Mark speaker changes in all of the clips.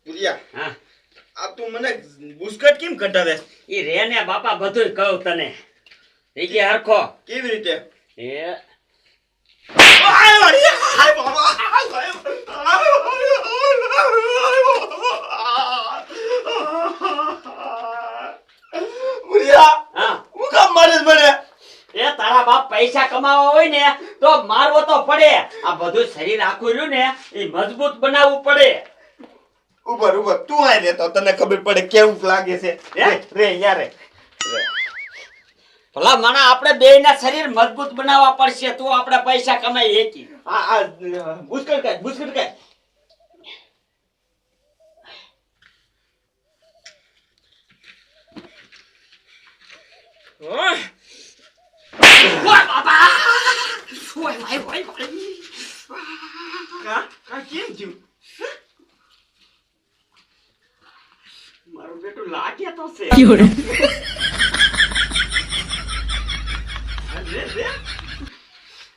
Speaker 1: પુરિયા
Speaker 2: હા
Speaker 1: આ તું મને બુસ્કટ કેમ કઢાવે?
Speaker 2: ઈ રે ને બાપા બધું કહું તને ઈ કે હરખો
Speaker 1: કેવી રીતે?
Speaker 2: એ
Speaker 1: આય વળિયા હાય બાબા પુરિયા
Speaker 2: હા
Speaker 1: હું કામ મારે મને?
Speaker 2: એ તારા બાપ પૈસા કમાવા હોય ને તો મારવો તો પડે. આ બધું શરીર આખું રહ્યું ને એ મજબૂત બનાવવું પડે.
Speaker 1: ઉપર તું આય રે તો તને ખબર પડે કેવું લાગે છે. રે યાર રે
Speaker 2: ભલા માણા આપણે બેયના શરીર મજબૂત બનાવવા પડશે તો આપણે પૈસા કમાઈ શકી.
Speaker 1: આ બુસ્કટ કાઢ
Speaker 2: ઓય બાબા ઓય ભાઈ
Speaker 1: કા કેમ થયું?
Speaker 2: મારું બેટું લાગે તો છે.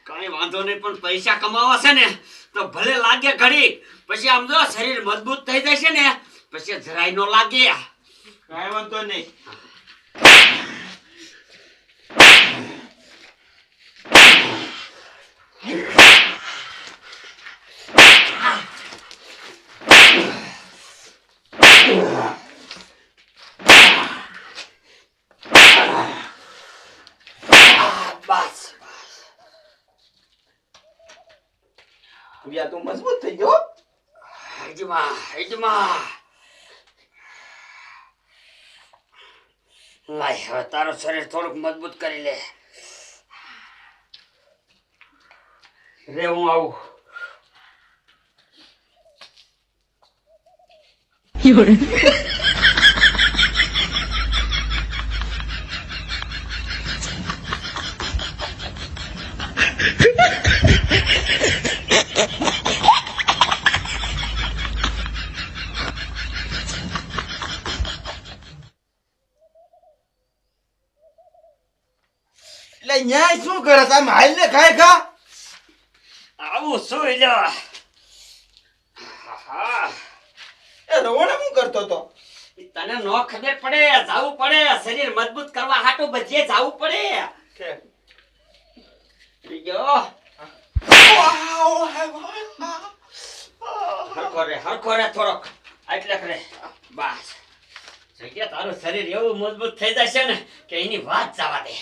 Speaker 2: કઈ વાંધો નહીં પણ પૈસા કમાવા છે ને તો ભલે લાગે ઘડી પછી આમ જો શરીર મજબૂત થઈ જશે ને પછી જરાય નો લાગે.
Speaker 1: કાંઈ વાંધો નહીં.
Speaker 2: બસ
Speaker 1: પુરિયા તું મજબૂત થઈ ગયો.
Speaker 2: હિજમાં લાય હવે તારું શરીર થોડુંક મજબૂત કરી લે. રે હું આવું.
Speaker 1: એટલે ન્યાય શું કરે છે? આમ હાલ ને ખાય ખા.
Speaker 2: આવું સુઈ જા.
Speaker 1: એ રવણે શું કરતો તો?
Speaker 2: તને નો ખબર પડે જાવું પડે શરીર મજબૂત કરવા હાટું બધે જાવું પડે. જો હરખો રે થોડોક એટલે કરે બસ. જગ્યા તારું શરીર એવું મજબૂત થઈ જશે ને કે એની વાત જવા દે.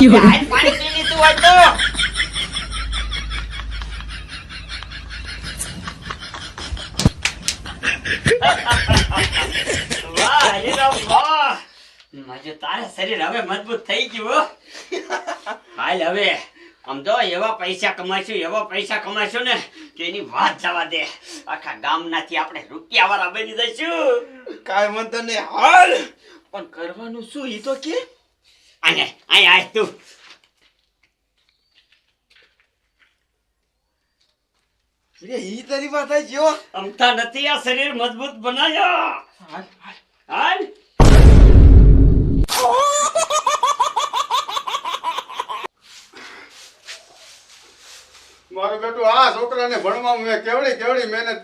Speaker 2: થઈ ગયું પાણી પી લીધું હોય તો વાહ હીરા વાહ. મજે તારે શરીર હવે મજબૂત થઈ ગયું. હાલ હવે આમ જો એવા પૈસા કમાઈશું ને કે એની વાત જવા દે. આખા ગામનાથી આપણે રૂપિયા વાળા બની જઈશું.
Speaker 1: કાંઈ વાંધો નહીં હાલ. પણ કરવાનું શું ઈ તો કે?
Speaker 2: આય તું
Speaker 1: ઈ તારી વાત થાય જો.
Speaker 2: અમથા નથી આ શરીર મજબૂત બનાવ્યો. હાલ
Speaker 1: મારો બેટો આ છોકરાને ભણવામાં મેં કેવડી મહેનત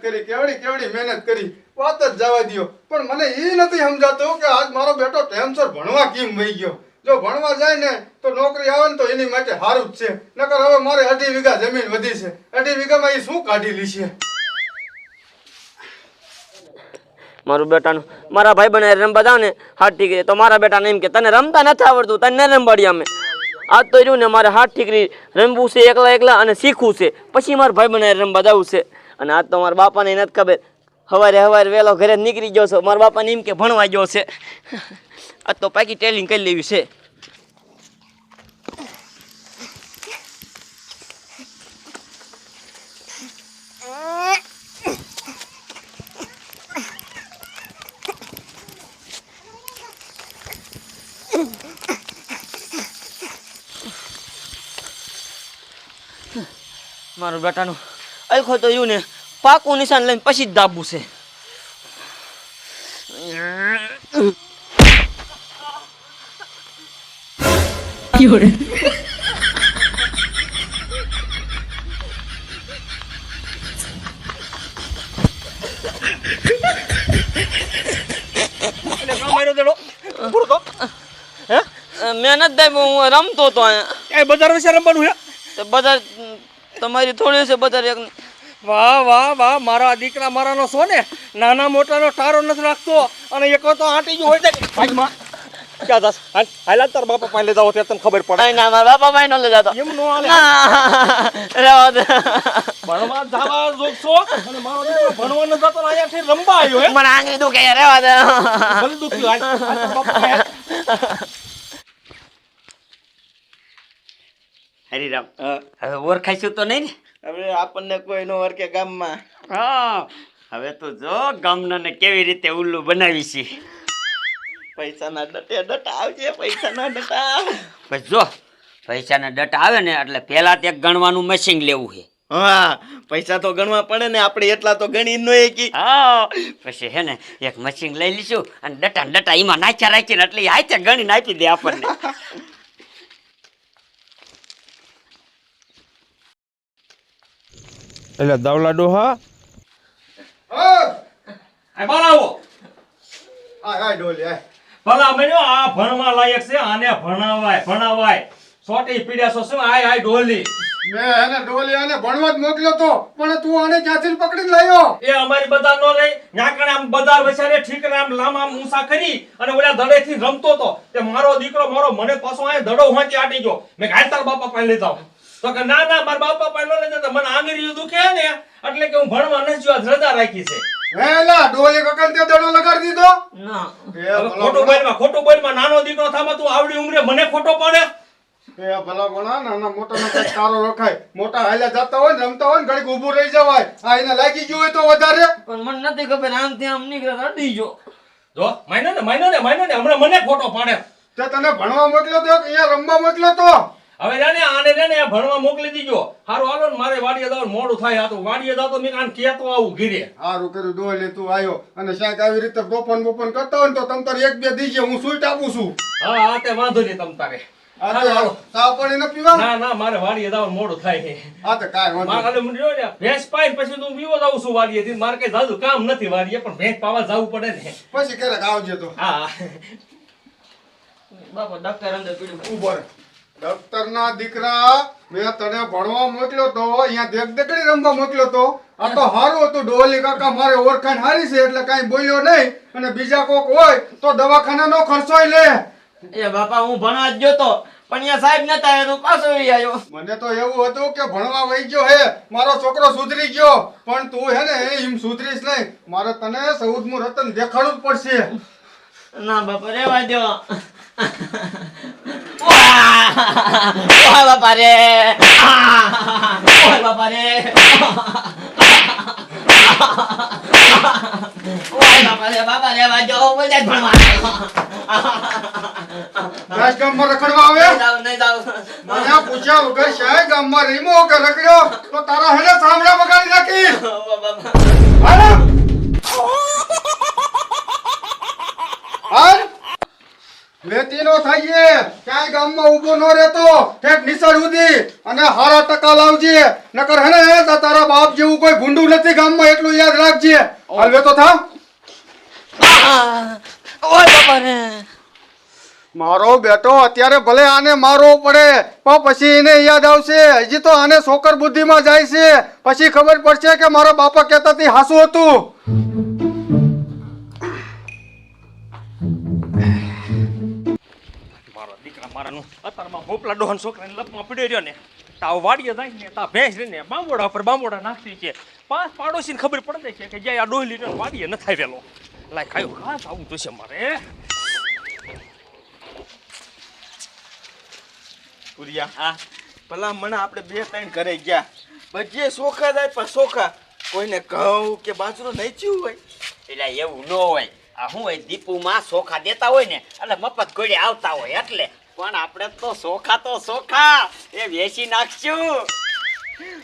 Speaker 1: કરી વાત જ જવા દ્યો. પણ મને ઈ નથી સમજાતું કે આજ મારો બેટો ટાઈમસર ભણવા કેમ વહી ગયો. જો ભણવા જાય ને તો નોકરી આવે ને તો એની માટે સારું જ છે. નકર હવે મારે 2.5 વીઘા જમીન વધી છે. 2.5 વીઘામાં એ શું કાઢી લીશે?
Speaker 3: મારું બેટાનું મારા ભાઈ બને રમવા જાવ ને હા ઠીક છે તો મારા બેટાને એમ કે તને રમતા નથી આવડતું તને ન રમવાડી અમે આજ તો રહ્યું ને મારે હાથ ઠીકરી રમવું છે એકલા એકલા અને શીખવું છે, પછી મારા ભાઈ બનાવી રમવા જવું છે. અને આજ તો મારા બાપાને નથી ખબર, સવારે વહેલો ઘરે નીકળી ગયો છો. મારા બાપાને એમ કે ભણવા ગયો છે. આજ તો પાકી ટેલિંગ કરી લેવી છે. મારું બેટાનું અલખો તો એવું ને પાકું નિશાન લઈને પછી જ દાબવું છે. મેં નથી દાબ્યું, હું રમતો હતો અહીંયા.
Speaker 4: બજાર વિશે રમવાનું છે.
Speaker 3: બજાર તમારી થોડી છે, બજાર એકની.
Speaker 4: વાહ વાહ વાહ, મારા દીકરા મારાનો છો ને, નાના મોટાનો ટારો નથી રાખતો. અને એક તો આંટી ગયો હોય છે ભાઈમાં ક્યાં જાસ? હાલ તાર બાપા પાસે લઈ જાવ ત્યારે તને ખબર પડે.
Speaker 3: ના મારા બાપા ભાઈ નો લઈ જતો.
Speaker 4: એમ નો હાલે.
Speaker 3: રહેવા દે.
Speaker 4: ભણવા જવા જોગ છો અને મારો દીકરો ભણવા ન જતો ને અહીંયાથી રમવા આવ્યો હે.
Speaker 3: મને આંગળી દુખે, રહેવા દે.
Speaker 4: ભલે દુખ્યું હાલ તાર બાપા પાસે.
Speaker 2: હરિરામ, હવે ઓળખાઈશું તો નહીં ને?
Speaker 3: હવે આપણને કોઈ નો વર્કે ગામમાં.
Speaker 2: હા, હવે તો જો ગામના ને કેવી રીતે ઉલ્લુ બનાવી છે.
Speaker 3: પૈસાના ડટા આવજે, પૈસાના ડટા.
Speaker 2: પછી જો પૈસાના ડટા આવે ને એટલે પહેલા તે ગણવાનું મશીન લેવું છે.
Speaker 3: હા, પૈસા તો ગણવા પડે ને, આપણે એટલા તો ગણી નો એકી.
Speaker 2: હા, પછી હે ને એક મશીન લઈ લઈશું અને ડટા એમાં નાખ્યા રાખીને એટલે હાથે ગણીને આપી દે આપણને.
Speaker 4: એટલે દાવલા ડોહા
Speaker 1: હા
Speaker 4: આ બાર આવો.
Speaker 1: આ ડોલી આ
Speaker 4: ભલા મેનો આ ભણવા લાયક છે, આને ભણાવાય સોટી પીડ્યા છો શું? આય ડોલી.
Speaker 1: મેં એને ડોલી આને ભણવા જ મોકલ્યો તો, પણ તું આને ક્યાંથી પકડીને લાવ્યો?
Speaker 4: એ અમારી બજાર નો રહી ન્યાકણે આમ બજાર વસારે ઠીકરે આમ લાંબા ઊંસા કરી અને ઓલા દડેથી રમતો તો તે મારો દીકરો મને પાછો આ દડો વાંચી આટી ગયો. મેં ગાય તાર બાપા પાસે લઈ જાવ તો કે ના મારા બાપા પાસે લઈ જતા, મને આંગળીઓ દુખે ને એટલે કે હું ભણવા નથી જો આજ રજા રાખી છે.
Speaker 1: હેલા ડોલી કકન તે દડો લગાડી દીધો.
Speaker 3: ના,
Speaker 4: ખોટું બોલમાં નાનો દીકરો થામાં તું આવડી ઉંમરે મને ખોટો પડે.
Speaker 1: એ ભલા ભણા નાના મોટા નો કઈ તારો રખાય. મોટા હાલ્યા જતા હોય ને રમતા હોય ને ઘડીક ઊભું રહી જવાય. આ એને લાગી ગયું હોય તો વધારે.
Speaker 3: પણ મને નથી ખબર, આમ ત્યાં આમ નીકળે અડી ગયો.
Speaker 4: જો માયનો ને હમણાં મને ખોટો પાડે.
Speaker 1: તે તને ભણવા મોકલ્યો તો કે અહીંયા રમવા મોકલ્યો તો?
Speaker 4: હવે જાને આને ભણવા મોકલી દીજો. હારું હાલો ને મારે વાડીએ જવાનું મોડું થાય. આ તો વાડીએ જાવ તો મેં આને કહેતો આવું ઘીરે.
Speaker 1: હારું કર્યું ડોલી તું આવ્યો. અને શાક આવી રીતે બોપન કરતા હોય ને તો તમ તારે એક બે દીજે હું સુઈટ આપું છું.
Speaker 4: હા તે વાંધો નહીં તમ તારે.
Speaker 1: આ
Speaker 4: હાલો, હાલો.
Speaker 1: તો સાવ પાણી ન પીવા?
Speaker 4: ના મારે વાડીએ જવાનું મોડું થાય છે.
Speaker 1: આ તો કાંઈ વાંધો
Speaker 4: મારે ખાલી મને જોઈ લે, ભેંસ પાઈને પછી તું પીવો જાઉં છું વાડીએથી. મારે કઈ જાજુ કામ નથી વાડીએ, પણ ભેંસ પાવા જવું પડે ને.
Speaker 1: પછી ક્યારેક આવજે તો.
Speaker 4: હા
Speaker 3: બાપા ડોક્ટર અંદર પીડ્યું.
Speaker 1: ઉભો રહે. ડોક્ટરના દીકરા, મેં તને ભણવા મોકલ્યો તો, અહીંયા દેખદેખડી રમવા મોકલ્યો તો. આ તો હારું હતું ડોલી કાકા, મારે ઓળખાણ હારી છે એટલે કાંઈ બોલ્યો નહીં. અને બીજા કોક હોય તો દવાખાનાનો ખર્ચોય લે.
Speaker 3: એ બાપા હું ભણવા જ ગયો તો, પણ અહીંયા સાહેબ નતા આવ્યા તો પાછો આવી આવ્યો.
Speaker 1: મને તો એવું હતું કે ભણવા વહી ગયો હે, મારો છોકરો સુધરી ગયો. પણ તું હે ને એમ સુધરીશ નહીં. મારે તને 14મું રતન દેખાડવું જ પડશે.
Speaker 3: ના બાપા રેવા દો. ઓય બાપા રે, ઓય બાપા રે, ઓય બાપા રેવા દો. બધા ભણવા
Speaker 1: રાજ ગામમાં રખડવા આવે?
Speaker 3: નહીં જાવ.
Speaker 1: મને પૂછ્યા વગર શાય ગામમાં રીમો કે રખડ્યો તો તારા હેને સાંભળા બગાડી નાખી. હાલ વેતીનો થઈએ, ક્યાંય ગામમાં ઊભો ન રહેતો, ઠેક નિસળ ઉધી અને હારા ટકા લાવજે. નકર હેને તારા બાપ જેવું કોઈ ભૂંડું નથી ગામમાં, એટલું યાદ રાખજે. હાલ વેતો થા.
Speaker 3: ઓય બાપા રે.
Speaker 1: મારો બેટો અત્યારે ભલે આને મારવો પડે, પણ પછી એને યાદ આવશે. હજી તો આને સોકર બુદ્ધિમાં જાય છે, પછી ખબર પડશે કે મારા બાપા કહેતા હતી હાસું હતું.
Speaker 4: મારાનું અત્યારમાં ભોપલા ડોહન છોકરાને લપમાં પડ્યો રહ્યો ને તાવ વાડીએ જાય ને તા ભેંસ રહીને બાંબોડા ઉપર બાંબોડા નાખતી છે 5 પાડોશીને ખબર પડે છે કે જ્યાં આ ડોહલી રહ્યો વાડીએ ન થાય વેલો લાય ખાયો ખાસ આવું તો છે મારે
Speaker 5: પુરિયા
Speaker 2: હા
Speaker 5: ભલા મને આપણે 2-3 ઘરે ગયા બજે સોખા જાય પણ સોખા કોઈને ઘઉં કે બાજરો નહીં થયું હોય
Speaker 2: એટલે એવું ન હોય આ શું હોય દીપુમાં ચોખા દેતા હોય ને એટલે મફત ગોળી આવતા હોય એટલે પણ આપણે તો ચોખા એ વેચી નાખશું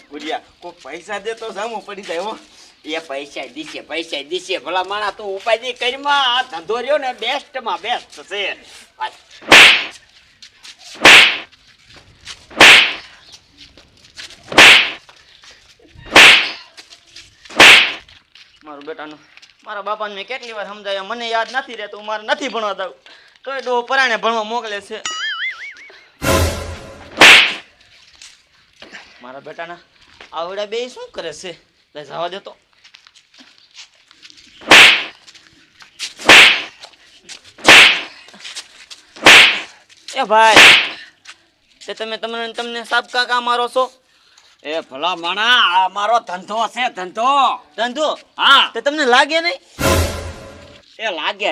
Speaker 5: પુરિયા કોઈ પૈસા દે તો સામું પડી જાય હો
Speaker 2: એ પૈસા દીશે ભલા માણા તું ઉપાધિ કરીમાં આ ધંધો રહ્યો ને બેસ્ટમાં બેસ્ટ છે
Speaker 3: મારું બેટાનું મારા બાપાને મેં કેટલી વાર સમજાવ્યા મને યાદ નથી રહેતું મારે નથી ભણવા દઉં તો એ ડો પરાણે ભણવા મોકલે છે મારા બેટાના આવડા બે શું કરે છે લે જવા દે તો એ ભાઈ તે તમને સાબકા કામ મારો છો
Speaker 2: એ ભલા માણા આ મારો ધંધો છે
Speaker 3: ધંધો
Speaker 2: હા
Speaker 3: તે તમને લાગે નહીં
Speaker 2: એ લાગે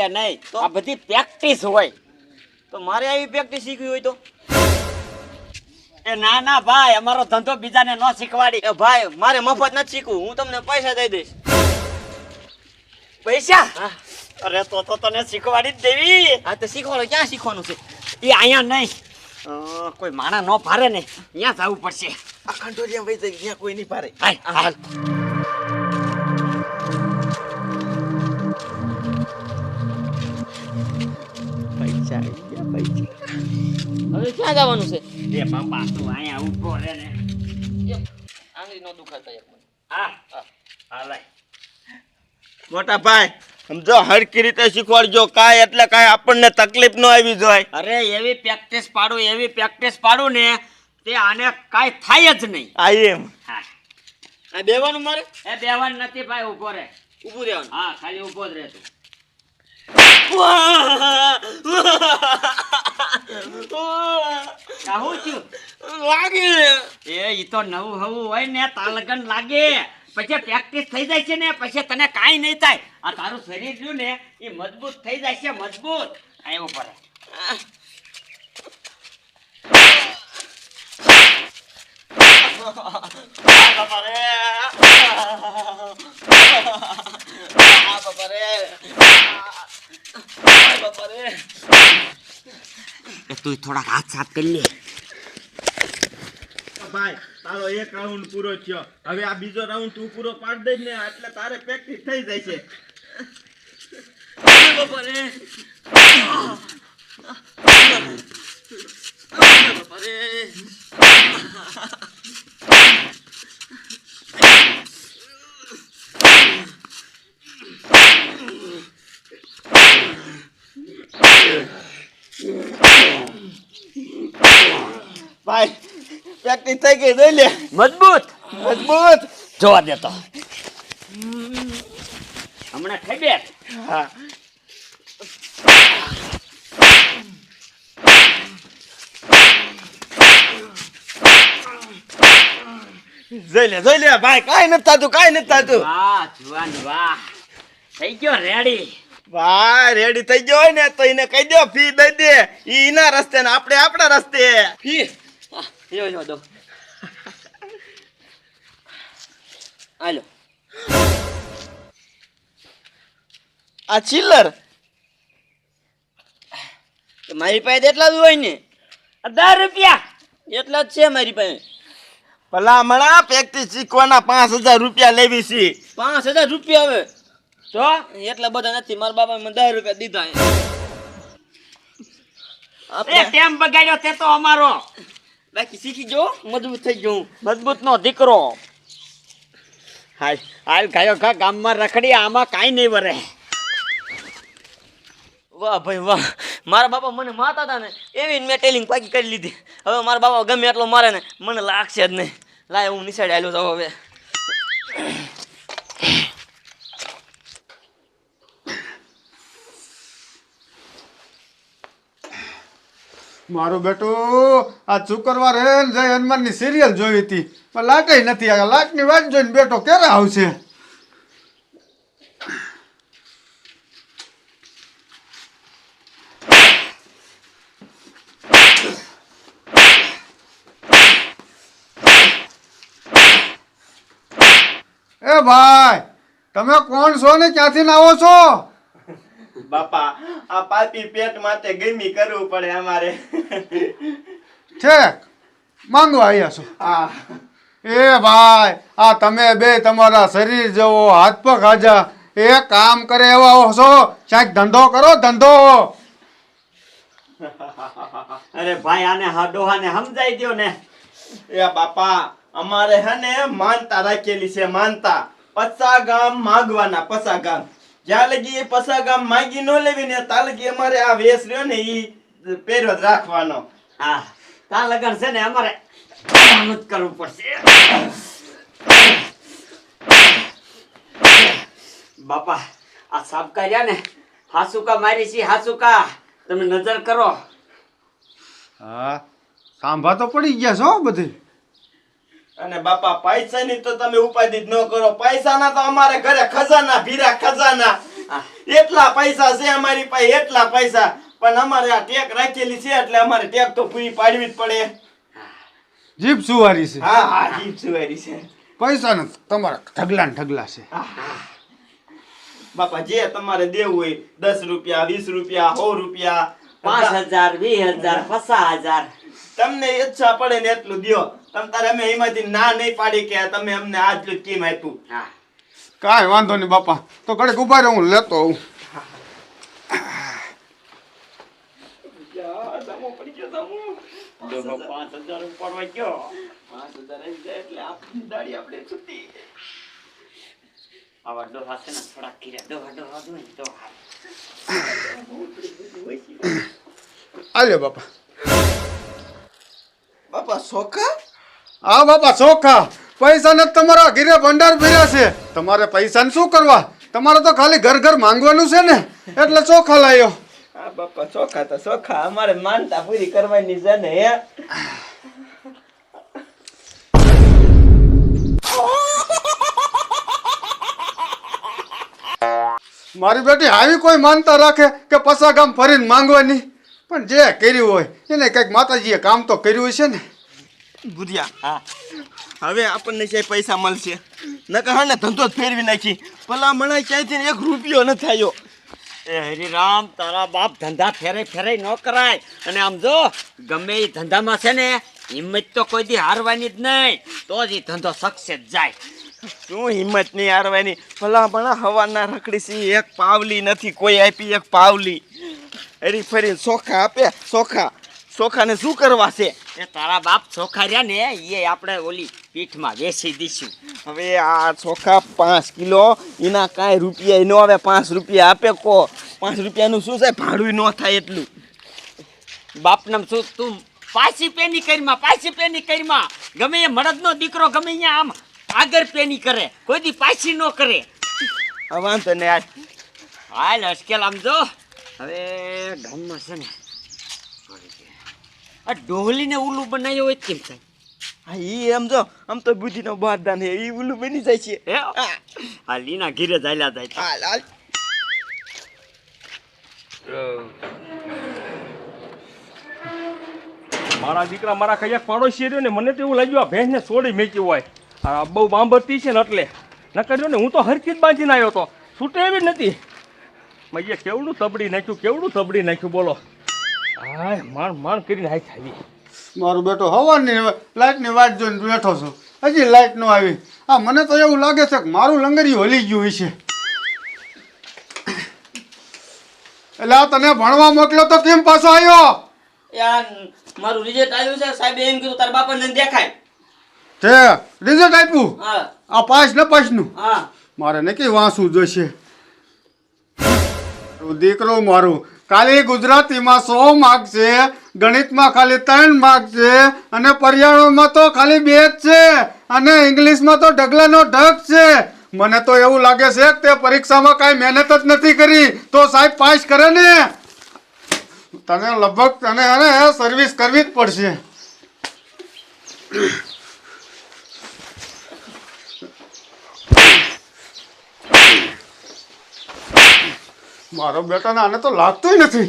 Speaker 2: નહીં તો આ બધી પ્રેક્ટિસ હોય
Speaker 3: તો મારે આવી પ્રેક્ટિસ શીખવી હોય તો
Speaker 2: એ ના ભાઈ અમારો ધંધો બીજાને ન શીખવાડી
Speaker 3: એ ભાઈ મારે મફત નથી શીખવું હું તમને પૈસા દઈ દઈશ
Speaker 2: પૈસા
Speaker 3: હા
Speaker 2: અરે તો તને શીખવાડી જ દેવી
Speaker 3: હા તો શીખવાડો ક્યાં શીખવાનું છે
Speaker 2: એ અહીંયા નહીં કોઈ માણા ન ભારે ને ત્યાં જવું પડશે
Speaker 5: આ ખંડોરિયા વઈ જાય ત્યાં કોઈ નહીં પારે
Speaker 2: હાલ
Speaker 5: પૈસા આવી ગયા પૈસા
Speaker 3: હવે ક્યાં જવાનું છે
Speaker 2: એ બાપા તું અહીંયા ઊભો રહે ને
Speaker 3: આંગળી નો દુખાતા એક મને
Speaker 2: હા લાય
Speaker 5: મોટા ભાઈ સમજો હરકી રીતે શીખવાડજો કાંઈ એટલે કાંઈ આપણને તકલીફ ન આવી જોઈએ
Speaker 2: અરે એવી પ્રેક્ટિસ પાડું ને તે આને કાંઈ થાય જ નહીં
Speaker 5: આ એમ
Speaker 2: હા
Speaker 3: આ બેવાનું મારે
Speaker 2: એ બેવાન નથી ભાઈ ઊભો રહે
Speaker 3: ઊભું રહેવાનું
Speaker 2: હા ખાલી ઊભો જ રહે તું કાહું થયું
Speaker 3: લાગે
Speaker 2: એ ઈ તો નવું હવું હોય ને તાલગન લાગે પછી પ્રેક્ટિસ થઈ જાય છે ને પછી તને કાંઈ નહીં થાય આ તારું શરીર રહ્યું ને એ મજબૂત થઈ જાય છે મજબૂત આવ્યો પર તું થોડાક હાથ સાફ કરી લે
Speaker 5: ભાઈ તારો એક રાઉન્ડ પૂરો થયો હવે આ બીજો રાઉન્ડ તું પૂરો પાડ દે ને એટલે તારે પ્રેક્ટિસ થઈ જાય છે ભાઈ પ્રેક્ટિસ થઈ ગઈ જોઈ લે
Speaker 2: મજબૂત
Speaker 5: મજબૂત
Speaker 2: જોવા દેતો હમણાં ખબર
Speaker 5: હા જોઈ લે ભાઈ કાંઈ નથી થતું
Speaker 2: વાહ જુવાન વાહ થઈ ગયો રેડી
Speaker 5: ભાઈ રેડી થઈ ગયો હોય ને તો એને કહી દો ફી દઈ દે ઈ એના રસ્તે ને આપણે આપણા રસ્તે
Speaker 3: ફી જો દો હાલો
Speaker 5: આ ચિલ્લર
Speaker 3: મારી પાસે એટલા જ હોય ને
Speaker 2: 10 રૂપિયા
Speaker 3: એટલા જ છે મારી પાસે
Speaker 5: ભલા મણા પ્રેક્ટિસ શીખવાના 5000 રૂપિયા લેવી છે
Speaker 3: 5000 રૂપિયા હવે
Speaker 2: તો
Speaker 3: એટલા બધા નથી મારા બાપા મને 10 રૂપિયા દીધા
Speaker 2: એ ટેમ બગાડ્યો તે તો અમારો
Speaker 3: બાકી શીખી જો મજબૂત થઈ ગયો
Speaker 2: મજબૂત નો દીકરો હાલ ગાયો ઘા ગામમાં રખડી આમાં કાંઈ નહીં વરે
Speaker 3: વાહ ભાઈ વાહ મારા બાપા મને મારતા હતા ને એવી મેં ટેલિંગ પાકી કરી લીધી હવે મારા બાપા ગમે એટલો મારે ને મને લાગશે જ નહીં લાય હું નિસાડ આવેલો જાઉં હવે
Speaker 1: મારું બેટું આ શુક્રવાર હે ને જય હનુમાનની સિરિયલ જોઈ હતી પણ લાટય નથી આવ્યા. લાટની વાત જોઈને બેઠો ક્યારે આવશે? એ ભાઈ, તમે કોણ છો ને ક્યાંથી ને આવો છો?
Speaker 5: બાપા આ પાપી પેટ માટે ગમી કરવું પડે અમારે.
Speaker 1: ઠેક માંગવા આવ્યા છો?
Speaker 5: હા
Speaker 1: એ ભાઈ, આ તમે બે તમારા શરીર જેવો હાથ પગ હાજા એ કામ કરે એવા છો, ક્યાંક ધંધો કરો ધંધો.
Speaker 2: અરે ભાઈ આને હા ડોહાને સમજાઈ દ્યો ને.
Speaker 5: એ બાપા અમારે હે ને માનતા રાખેલી છે, માનતા 50 ગામ માગવાના. 50 ગામ જ્યાં લગી 50 ગામ માગી ન લેવી ને ત્યાં લગી અમારે આ વેશ રહ્યો ને ઈ પહેર્યો જ રાખવાનો.
Speaker 2: હા તા લગન છે ને અમારે આમ જ કરવું પડશે. બાપા આ સાબકા રહ્યા ને હાસુકા મારી છે, હાસુકા તમે નજર કરો.
Speaker 1: હા, સાંભા તો પડી ગયા છો બધી.
Speaker 5: અને બાપા પૈસાની તો તમે ઉપાધિ જ ન કરો. પૈસાના તો અમારે ઘરે ખજાના ભીરા ખજાના. એટલા પૈસા છે અમારી પાસે, એટલા પૈસા. પણ અમારે આ ટેક રાખેલી છે એટલે અમારે ટેક તો પૂરી પાડવી જ પડે.
Speaker 1: જીભ સુવારી છે.
Speaker 5: હા હા જીભ સુવારી છે.
Speaker 1: પૈસા ને તમારા ઢગલા ને ઢગલા છે.
Speaker 5: બાપા જે તમારે દેવું હોય 10 રૂપિયા 20 રૂપિયા 100 રૂપિયા
Speaker 2: 5000 20000 50000
Speaker 5: તમને ઈચ્છા પડે ને એટલું દ્યો. તમ તારે અમે એમાંથી ના નહીં પાડી કે તમે અમને આટલું જ કેમ આપ્યું.
Speaker 2: હા
Speaker 1: કાંઈ વાંધો નહીં બાપા, તો ઘડીક ઉભા રહો, હું લેતો આવું.
Speaker 2: ડોહો 5000 ઉપાડવા ગયો.
Speaker 5: 5000 આવી જાય એટલે આપણી દાડી આપણે છૂટી.
Speaker 2: આવા ડોહા છે ને થોડા કીરા ડોહા ડોહા દો ને ડોહા.
Speaker 1: આલ્યો બાપા.
Speaker 5: બાપા સોખા
Speaker 1: હા બાપા, ચોખા પૈસા ને તમારા ઘીરે ભંડાર ભર્યા છે. તમારે પૈસાને શું કરવા? તમારે તો ખાલી ઘર ઘર માંગવાનું છે ને, એટલે ચોખા લાયો.
Speaker 5: હા બાપા સોખા તો સોખા અમારે માનતા પૂરી કરવાની છે ને. હે
Speaker 1: મારી બેટી આવી કોઈ માનતા રાખે કે 50 ગામ ફરીને માંગવાની? પણ જે કર્યું હોય એને કંઈક માતાજીએ કામ તો કર્યું છે ને.
Speaker 5: બુધિયા હવે આપણને છે પૈસા મળશે. નકર હા ને ધંધો જ ફેરવી નાખી. ભલા મને ક્યાંયથી 1 રૂપિયો ન થયો.
Speaker 2: એ હરિરામ તારા બાપ ધંધા ફેરે ફેરે ન કરાય. અને આમ જો ગમે એ ધંધામાં છે ને હિંમત તો કોઈ દી હારવાની જ નહીં, તો જ એ ધંધો સક્સેસ જાય.
Speaker 5: શું હિંમત નહીં હારવાની? ભલા ભલા હવાના રખડી સી 1 પાવલી નથી કોઈ આપી. 1 પાવલી હરી ફરી સોખા આપે. સોખાને શું કરવા છે?
Speaker 2: એ તારા બાપ ચોખા રહ્યા ને એ આપણે ઓલી પીઠમાં વેચી દઈશું.
Speaker 5: હવે આ ચોખા 5 કિલો એના કાંઈ રૂપિયા ન આવે. 5 રૂપિયા આપે કો 5 રૂપિયાનું શું છે? ભાડું ન થાય એટલું.
Speaker 2: બાપનામ શું તું પાછી પેની કરીમાં ગમે એ મળદનો દીકરો ગમે અહીંયા આમ આગળ પેની કરે, કોઈ દી પાછી ન કરે.
Speaker 5: હવે વાંધો ને યાર.
Speaker 2: હાલ અશ્કેલ આમ જો હવે ગામમાં છે ને આ ડોહલીને ઉલ્લુ બનાવ્યો હોય કેમ થાય?
Speaker 5: હા ઈ એમ જો આમ તો બુદ્ધિનો બહારદાન હે. ઈ ઉલ્લુ બની જાય છે.
Speaker 2: હે આ લીના ઘીરે ચાલ્યા જાય.
Speaker 5: હાલ હાલ.
Speaker 4: મારા દીકરા મારા કયા પાડોશી રહ્યો ને મને તો એવું લાગ્યું આ ભેંસને છોડી મેકી હોય. આ બહુ બાંભરતી છે ને એટલે ન કર્યો ને હું તો હરખી જ બાંધીને આવ્યો તો, છૂટે એવી નથી. મેં કેવડું તબડી નાખ્યું બોલો. હાય માણ કરીને હાથ આવી.
Speaker 1: મારો બેટો હવાની લાઈટની વાટ જોઈને બેઠો છો, હજી લાઈટ ન આવી. હા, મને તો એવું લાગે છે કે મારું લંગરિયું હલી ગયું હશે. એટલે આ તને ભણવા મોકલ્યો તો કેમ પાછો આવ્યો?
Speaker 3: યાર મારું રિઝલ્ટ આવ્યું છે, સાહેબ એમ કીધું તારા બાપાને દેખાય.
Speaker 1: તે રિઝલ્ટ આપ્યું?
Speaker 3: હા
Speaker 1: આ પાસ ને પાસનું?
Speaker 3: હા
Speaker 1: મારે નક્કી વાંચવું જોઈશે. દીકરો મારું ખાલી ગુજરાતીમાં 100 માર્ક છે, ગણિતમાં ખાલી 3 માર્ક છે, અને પર્યાવરણમાં તો ખાલી 2 જ છે, અને ઇંગ્લિશમાં તો ઢગલાનો ઢગ છે. મને તો એવું લાગે છે કે તે પરીક્ષામાં કાંઈ મહેનત જ નથી કરી તો સાહેબ પાસ કરે ને. તને લગભગ તને આને સર્વિસ કરવી જ પડશે. મારો બેટાને આને તો લાગતું નથી.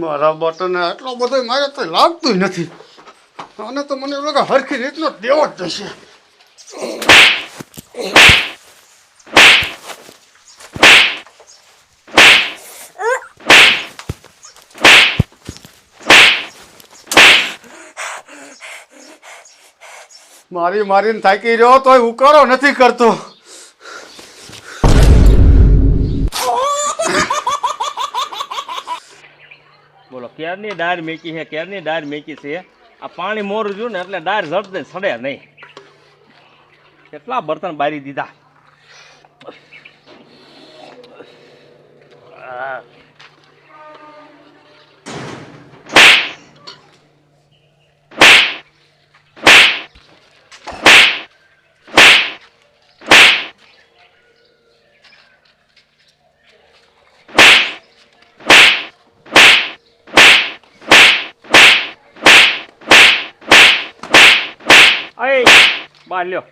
Speaker 1: મારા બેટાને આટલો બધો મારે તો લાગતું નથી. આને તો મને એવું લાગે હરખી રીતનો દેવો જ થશે. મારીને થાકી રહ્યો તોય ઉકાળો નથી કરતો.
Speaker 4: બોલો ક્યારની ડાર મેકી છે, ક્યારની ડાર મેકી છે. આ પાણી મોરું જોયું ને એટલે ડાર ઝડપે સડે નહીં. કેટલા બર્તન બારી દીધા. બાર લ્યો,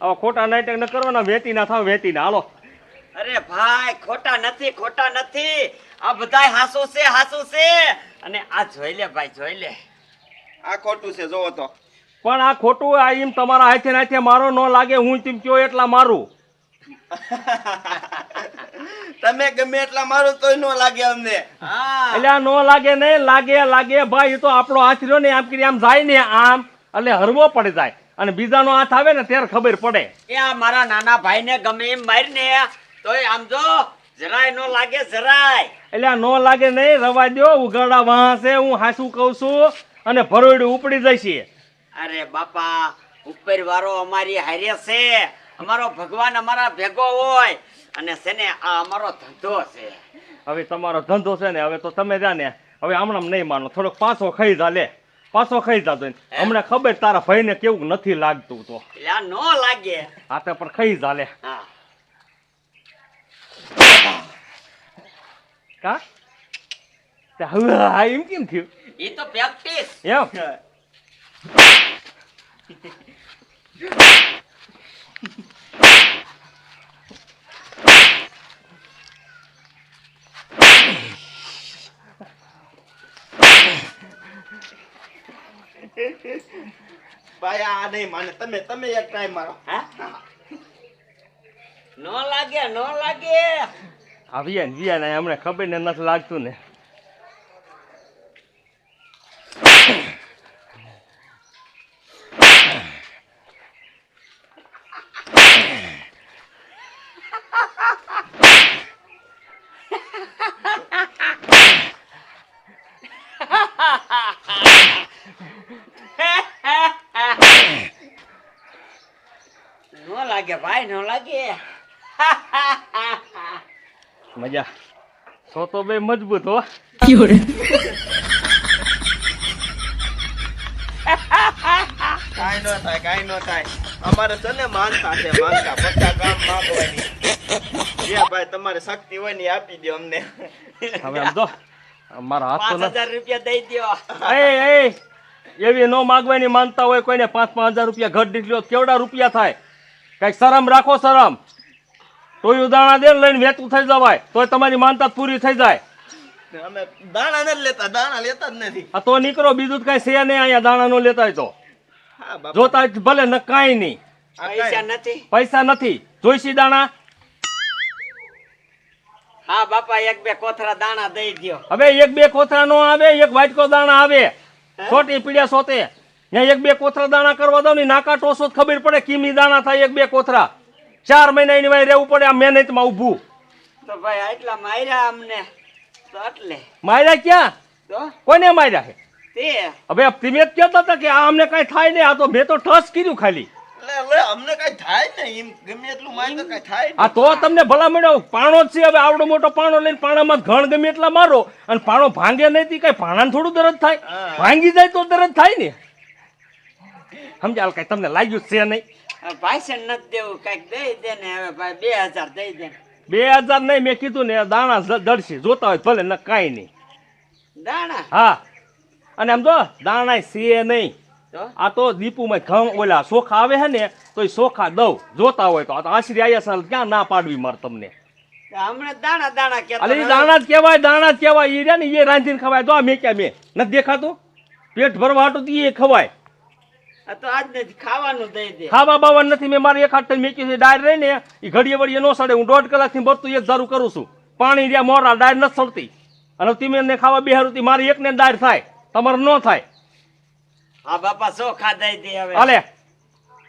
Speaker 4: હવે ખોટા નાટક ન કરવાના, વેતી ના થાવ, વેતી ના હાલો.
Speaker 2: અરે ભાઈ ખોટા નથી, આ બધાય હાસુ છે. અને આ જોઈ લે ભાઈ, જોઈ લે.
Speaker 5: આ ખોટું છે જોવો તો.
Speaker 4: પણ આ ખોટું આ એમ તમારા હાથે નાથે મારો ન લાગે, હું તેમ કયો એટલા મારું.
Speaker 5: તમે ગમે એટલા મારો તોય ન લાગે અમને.
Speaker 2: હા
Speaker 4: એટલે આ ન લાગે નહીં, લાગે ભાઈ. એ તો આપણો હાથ રહ્યો ને આમ કરી આમ જાય ને આમ એટલે હરવો પડી જાય, અને બીજાનો હાથ આવે ને ત્યારે ખબર પડે.
Speaker 2: એ આ મારા નાના ભાઈને ગમે એમ મારીને તોય આમ જો જરાય નો લાગે, જરાય.
Speaker 4: એટલે આ ન લાગે નહીં, રવા દો. ઉગાડા વાહશે, હું હાસું કહું છું, અને ભરોડું ઉપડી જશે.
Speaker 2: અરે બાપા, ઉપર વાળો અમારી હારે છે. અમારો ભગવાન અમારા ભેગો હોય, અને છે ને આ અમારો ધંધો છે.
Speaker 4: હવે તમારો ધંધો છે ને, હવે તો તમે જા ને, હવે હમણાં નહીં માનો, થોડોક પાછો ખાઈ જા, લે પાછો ખાઈ જા. તો હમણાં ખબર તારા ભાઈને કેવું નથી લાગતું તો.
Speaker 2: એટલે આ નો લાગે.
Speaker 4: હા તો પણ ખાઈ જા, લે.
Speaker 2: હા
Speaker 4: કા તે હવે આ એમ કેમ થયું?
Speaker 2: એ તો પ્રેક્ટિસ.
Speaker 4: એમ
Speaker 5: ભાઈ આ નહીં માને. તમે એક ટ્રાય મારો.
Speaker 2: હા નો લાગે.
Speaker 4: વિયા ને હમણાં ખબર ને નથી લાગતું ને.
Speaker 2: નો લાગે ભાઈ, નો લાગે.
Speaker 4: મજા સો તો બે મજબૂત હો.
Speaker 5: કાંઈ નો થાય. અમારે છે ને માનતા છે, માનતા 50 ગામ માંગવાની. જે ભાઈ તમારે શક્તિ હોય ને એ આપી દો અમને.
Speaker 4: હવે આમ જો મારા હાથ તો
Speaker 2: 5000 રૂપિયા દઈ દ્યો.
Speaker 4: એ એવી નો માગવાની માનતા હોય કોઈને. 5,000 રૂપિયા ઘર દીધો કેવડા રૂપિયા થાય? કઈક શરમ રાખો, શરમ. તોય દાણા દે લઈને વેચવું થઈ જવાય તોય તમારી માનતા પૂરી થઈ જાય.
Speaker 5: અમે દાણા નથી લેતા, દાણા લેતા જ નથી.
Speaker 4: આ તો નીકળો, બીજું કઈ છે નહીં અહીંયા. દાણા નો લેતા હોય તો
Speaker 5: હા બાપા.
Speaker 4: જોતા હોય ભલે ન કાંઈ નહીં.
Speaker 2: પૈસા નથી.
Speaker 4: પૈસા નથી, જોઈશી દાણા.
Speaker 2: હા બાપા, 1-2 કોથળા દાણા દઈ દ્યો.
Speaker 4: હવે 1-2 કોથળા નો આવે, એક વાટકો દાણા આવે. છોટી પીડ્યા સોતે ત્યાં 1-2 કોથળા દાણા કરવા દો ને નાકા ટોસો ખબર પડે કિમી દાણા થાય. 1-2 કોથળા 4 મહિના એની વાય રહેવું પડે આ મહેનતમાં ઊભું.
Speaker 2: તો ભાઈ આટલા માર્યા અમને તો એટલે
Speaker 4: માર્યા ક્યાં?
Speaker 2: તો
Speaker 4: કોને માર્યા છે?
Speaker 2: તે
Speaker 4: હવે તમે જ કહેતા હતા કે આ અમને કઈ થાય નહીં. આ તો મેં તો ટચ કર્યું ખાલી.
Speaker 5: લે અમને કઈ થાય ને એમ ગમે એટલું માય તો કઈ થાય
Speaker 4: આ તો તમને ભલા મળ્યો પાણો જ છે. હવે આવડો મોટો પાણો લઈને પાણામાં ઘણ ગમે એટલા મારો અને પાણો ભાંગે નહીં તી કઈ પાણાને થોડું દરદ થાય? ભાંગી જાય તો દરદ થાય ને. સમજાલ કઈ તમને લાગ્યું છે નહીં?
Speaker 2: ભાષણ નથી દેવું કઈક દઈ દે ને હવે ભાઈ 2000 દઈ દે
Speaker 4: 2000 નહીં, મેં કીધું ને દાણા દળશે, જોતા હોય ભલે ન કાંઈ નહીં.
Speaker 2: દાણા
Speaker 4: હા, અને આમ જો દાણા છે નહીં,
Speaker 2: તો
Speaker 4: આ તો દીપુમાં ઘઉં ઓલા ચોખા આવે છે ને તો એ ચોખા દઉં, જોતા હોય તો. આ તો આશરી આયા સાલ ક્યાં ના પાડવી મારે તમને.
Speaker 2: હમણાં દાણા દાણા કે
Speaker 4: અરે ઈ દાણા જ કહેવાય, દાણા જ કહેવાય. એ રહ્યા ને એ રાંધીને ખવાય. તો આ મેં ક્યાં મેં નથી દેખાતું, પેટ ભરવા હાટું તો એ ખવાય.
Speaker 2: તો આજ નથી ખાવાનું દઈ દે.
Speaker 4: ખાવા બાવા નથી. મેં મારે એક હાથ મેકી છે ડાયર રહી ને એ ઘડીએ વળીએ નો સડે. હું 1.5 કલાકથી બધું એક ધારું કરું છું. પાણી રહ્યા મોરા ડાયર નથી સડતી. અને તમે ને ખાવા બેહારું મારી એકને ડાયર થાય, તમારે ન થાય.
Speaker 2: હા બાપા ચોખા દઈ દે હવે.
Speaker 4: હાલે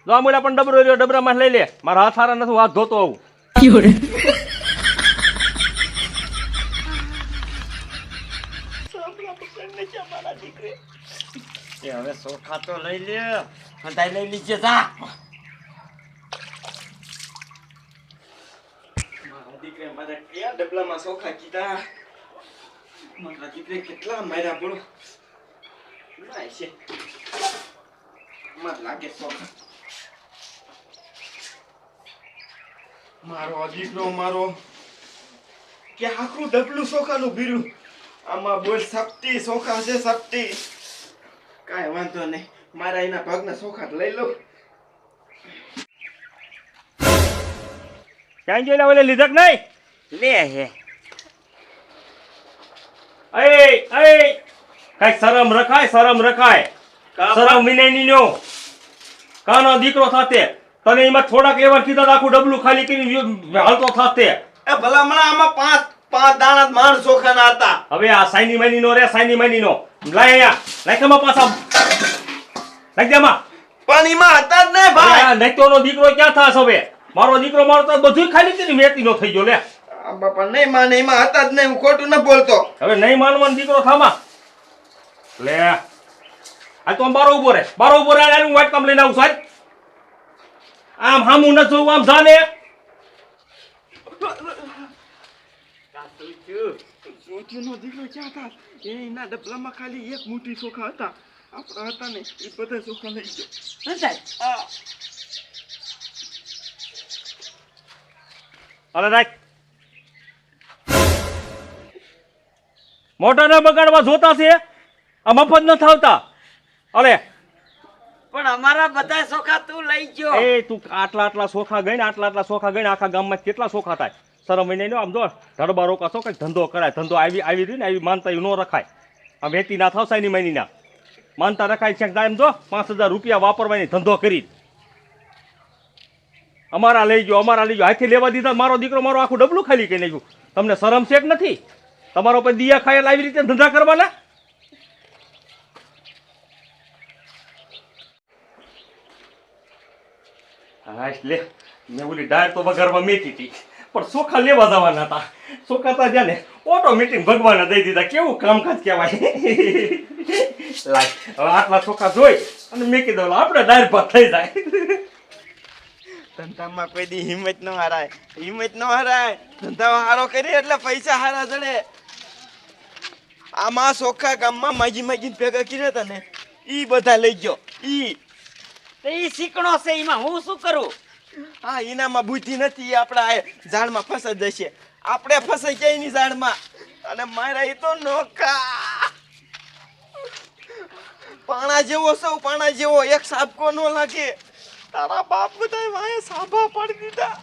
Speaker 4: જો આમળા પણ ડબરો રહ્યો, ડબરામાં લઈ લે. મારા હાથ હારા નથી, હાથ ધોતો આવું.
Speaker 2: એ હવે ચોખા તો લઈ લે, હંધાઈ લઈ લીજે જા.
Speaker 5: મારા દીકરે મારે કયા ડબલામાં ચોખા કીધા, મારા દીકરે કેટલા માર્યા બોલો. ના છે માર લાગે ચોખા. મારો દીકરો મારો કે આખું ડબલું ચોખાનું ભીરું. આમાં બોલ સપટી ચોખા છે, સપટી. કાંઈ વાંધો નહીં, મારા એના ભાગના ચોખા લઈ લો.
Speaker 4: ક્યાં જોઈ ઓલે લીધક નહીં
Speaker 2: લે હે
Speaker 4: કઈ શરમ રખાય, શરમ રખાય. શરમ વિનયની નો કાનો દીકરો થાતે તને એમાં થોડાક લેવા કીધા તો આખું ડબલું ખાલી કરીને હાલતો થાતે.
Speaker 5: એ ભલામણા આમાં પાંચ દાણા જ માણ ચોખાના હતા.
Speaker 4: હવે આ સાઈની માની નો રે, સાઈની માની નો લાય અહીંયા નાખમાં પાછા નાખ દેમાં.
Speaker 5: પણ એમાં હતા જ નહીં ભાઈ.
Speaker 4: નૈતોનો દીકરો ક્યાં થાસ હવે? મારો દીકરો મારો તો બધું ખાલી કરીને મેતી નો થઈ ગયો લે.
Speaker 5: આ બાપા નહીં માને, એમાં હતા જ નહીં. હું ખોટું ન બોલતો.
Speaker 4: હવે નહીં માનવાનો દીકરો થામા લે. આ તો આમ બારો ઉભો રે, બારો ઉભો રે. હું વાટ કામ લઈને આવું સાહેબ. આમ હામું ન જોવું, આમ જાને.
Speaker 5: સોચીનો દીકરો ક્યાં હતા? એના ડબલામાં ખાલી એક મુઠ્ઠી ચોખા હતા. આપણા હતા ને એ બધા ચોખા લઈ ગયો.
Speaker 2: હંધાઈ
Speaker 4: અરે રાખ મોટા ના બગાડવા જોતા છે, આ મફત ન થાવતા. અરે
Speaker 2: પણ અમારા બધા ચોખા તું લઈ ગયો.
Speaker 4: એ તું આટલા ચોખા ગઈ ને, આટલા ચોખા ગઈ ને આખા ગામમાં કેટલા ચોખા થાય? શરમ વિનય આમ જો ધડબા રોકા છો કઈ ધંધો કરાય. ધંધો આવી રહી ને આવી માનતા ન રખાય. આ વેતી ના થાવ સાઈની મહિની ના માનતા રખાય છે. એમ જો 5000 રૂપિયા વાપરવાની ધંધો કરી અમારા લઈ ગયો, અમારા લઈ ગયો. હાથે લેવા દીધા. મારો દીકરો મારો આખું ડબલું ખાલી કરી નાખ્યું. તમને શરમ છે કે નથી? તમારો પર દિયા ખાયેલ આવી રીતે ધંધા કરવાના? હા લે, મેં ઓલી ડાયર તો વઘારમાં મેકી હતી પણ ચોખા લેવા જવાના હતા. ચોખા તા જ્યાં ને ઓટોમેટિક ભગવાને દઈ દીધા. કેવું કામકાજ કહેવાય. લાય હવે આટલા ચોખા જોઈ અને મેકી દઉં, આપણે ડાયર ભાત થઈ જાય.
Speaker 5: ધંધામાં કોઈ દી હિંમત ન હારાય, હિંમત ન હારાય. ધંધા હારો કરીએ એટલે પૈસા હારા જડે. આમાં ચોખા ગામમાં માગીને ભેગા કર્યા હતા ને, ઈ બધા લઈ ગયો. ઈ
Speaker 2: તો ઈ શીકણો છે, એમાં હું શું કરું?
Speaker 5: હા, એનામાં બુદ્ધિ નથી. આપણા આ ઝાડમાં ફસાઈ જશે. આપણે ફસાઈ ગયા એની ઝાડમાં. અને મારા એ તો નોખા પાણા જેવો સૌ પાણા જેવો, એક સાબકો ન લાગે. તારા બાપ બધા વાંહે સાભા પાડી દીધા.